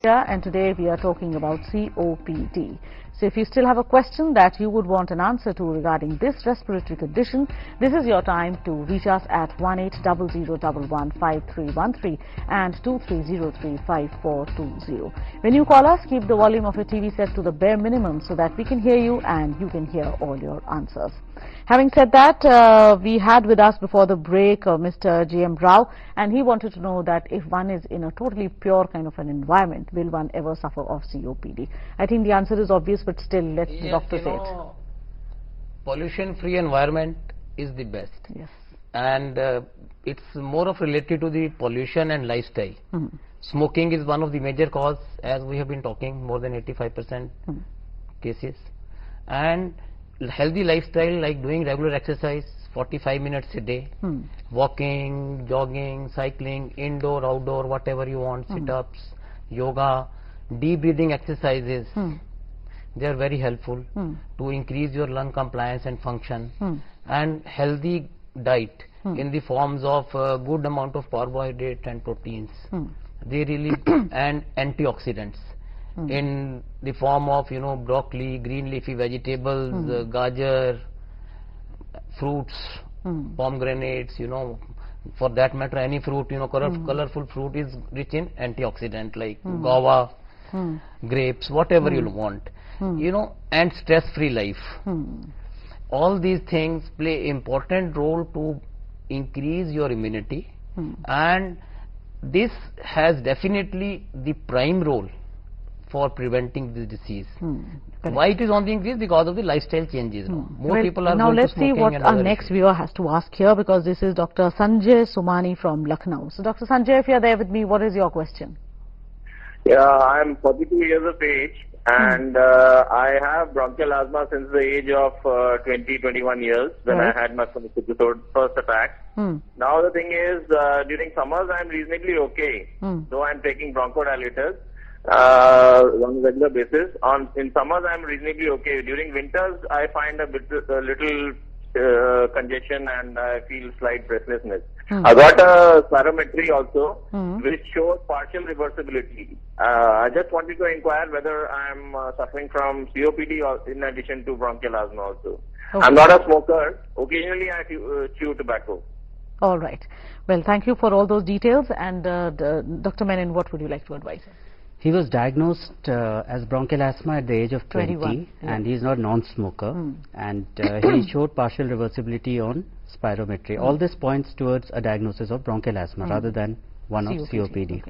And today we are talking about COPD. So if you still have a question that you would want an answer to regarding this respiratory condition, this is your time to reach us at 1800115313 and 23035420. When you call us, keep the volume of your TV set to the bare minimum so that we can hear you and you can hear all your answers. Having said that, we had with us before the break Mr. G.M. Rao, and he wanted to know that if one is in a totally pure kind of an environment, will one ever suffer of COPD? I think the answer is obvious, but still let the doctor say it. Pollution-free environment is the best. Yes. And it's more of related to the pollution and lifestyle. Smoking is one of the major cause, as we have been talking, more than 85% cases. And healthy lifestyle like doing regular exercise 45 minutes a day, walking, jogging, cycling, indoor, outdoor, whatever you want, sit-ups, yoga, deep breathing exercises, they are very helpful to increase your lung compliance and function. And healthy diet in the forms of good amount of carbohydrate and proteins, they really and antioxidants in the form of broccoli, green leafy vegetables, gajar, fruits, pomegranates, for that matter any fruit, colorful fruit is rich in antioxidant like guava, grapes, whatever you want, and stress-free life. All these things play important role to increase your immunity, and this has definitely the prime role for preventing this disease. Why it is on the increase? Because of the lifestyle changes. More people are now going let's to see what and our other next issues. viewer has to ask here, because this is Dr. Sanjay Sumani from Lucknow. So Dr. Sanjay, if you are there with me, what is your question? Yeah, I'm 42 years of age and I have bronchial asthma since the age of 21 years when I had my first attack. Now the thing is, during summers I'm reasonably okay, though I'm taking bronchodilators on a regular basis. In summers I'm reasonably okay. During winters I find a little congestion and I feel slight breathlessness. I got a spirometry also which shows partial reversibility. I just wanted to inquire whether I'm suffering from COPD or in addition to bronchial asthma also. I'm not a smoker. Occasionally I chew tobacco. All right. Well, thank you for all those details. And Dr. Menon, what would you like to advise him? He was diagnosed as bronchial asthma at the age of 20, and he is not non-smoker, and he showed partial reversibility on spirometry. All this points towards a diagnosis of bronchial asthma rather than one of COPD.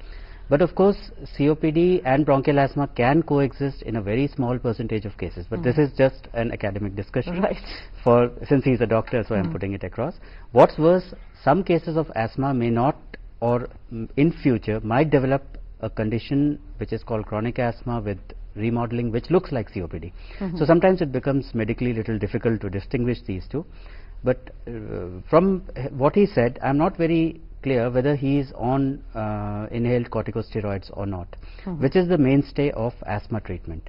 But of course, COPD and bronchial asthma can coexist in a very small percentage of cases. But this is just an academic discussion. Since he's a doctor, so I'm putting it across. What's worse, some cases of asthma may not, or in future might develop a condition which is called chronic asthma with remodeling, which looks like COPD. So sometimes it becomes medically little difficult to distinguish these two. But from what he said, I'm not very clear whether he is on inhaled corticosteroids or not, which is the mainstay of asthma treatment.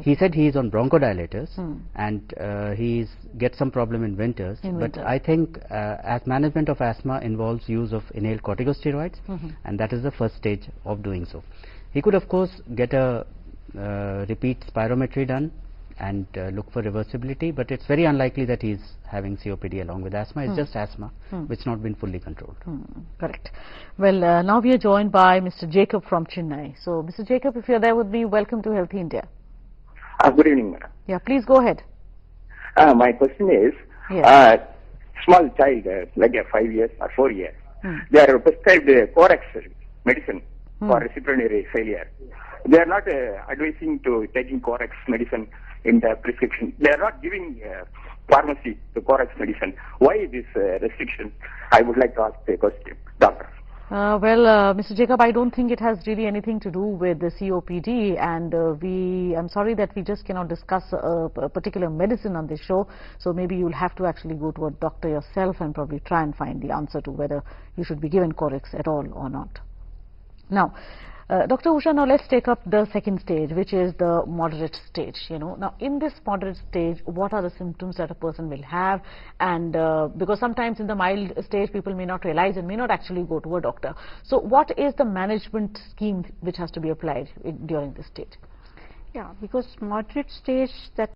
He said he is on bronchodilators and he gets some problem in winters. But I think as management of asthma involves use of inhaled corticosteroids, and that is the first stage of doing so. He could of course get a repeat spirometry done and look for reversibility, but it's very unlikely that he's having COPD along with asthma. It's just asthma which not been fully controlled. Correct. Well, now we are joined by Mr. Jacob from Chennai. So Mr. Jacob, if you're there with me, welcome to Healthy India. Good evening, madam. Yeah, please go ahead. My question is, small child, like 5 years or 4 years, they are prescribed Corex medicine for respiratory failure. They are not advising to taking Corex medicine in the prescription. They are not giving pharmacy the Corex medicine. Why this restriction? I would like to ask the question, doctor. Mr. Jacob, I don't think it has really anything to do with the COPD, and I'm sorry that we just cannot discuss a particular medicine on this show, so maybe you'll have to actually go to a doctor yourself and probably try and find the answer to whether you should be given Corex at all or not. Now, Dr. Usha, now let's take up the second stage, which is the moderate stage. Now in this moderate stage, what are the symptoms that a person will have? And because sometimes in the mild stage, people may not realize and may not actually go to a doctor. So what is the management scheme which has to be applied during this stage? Yeah, because moderate stage, that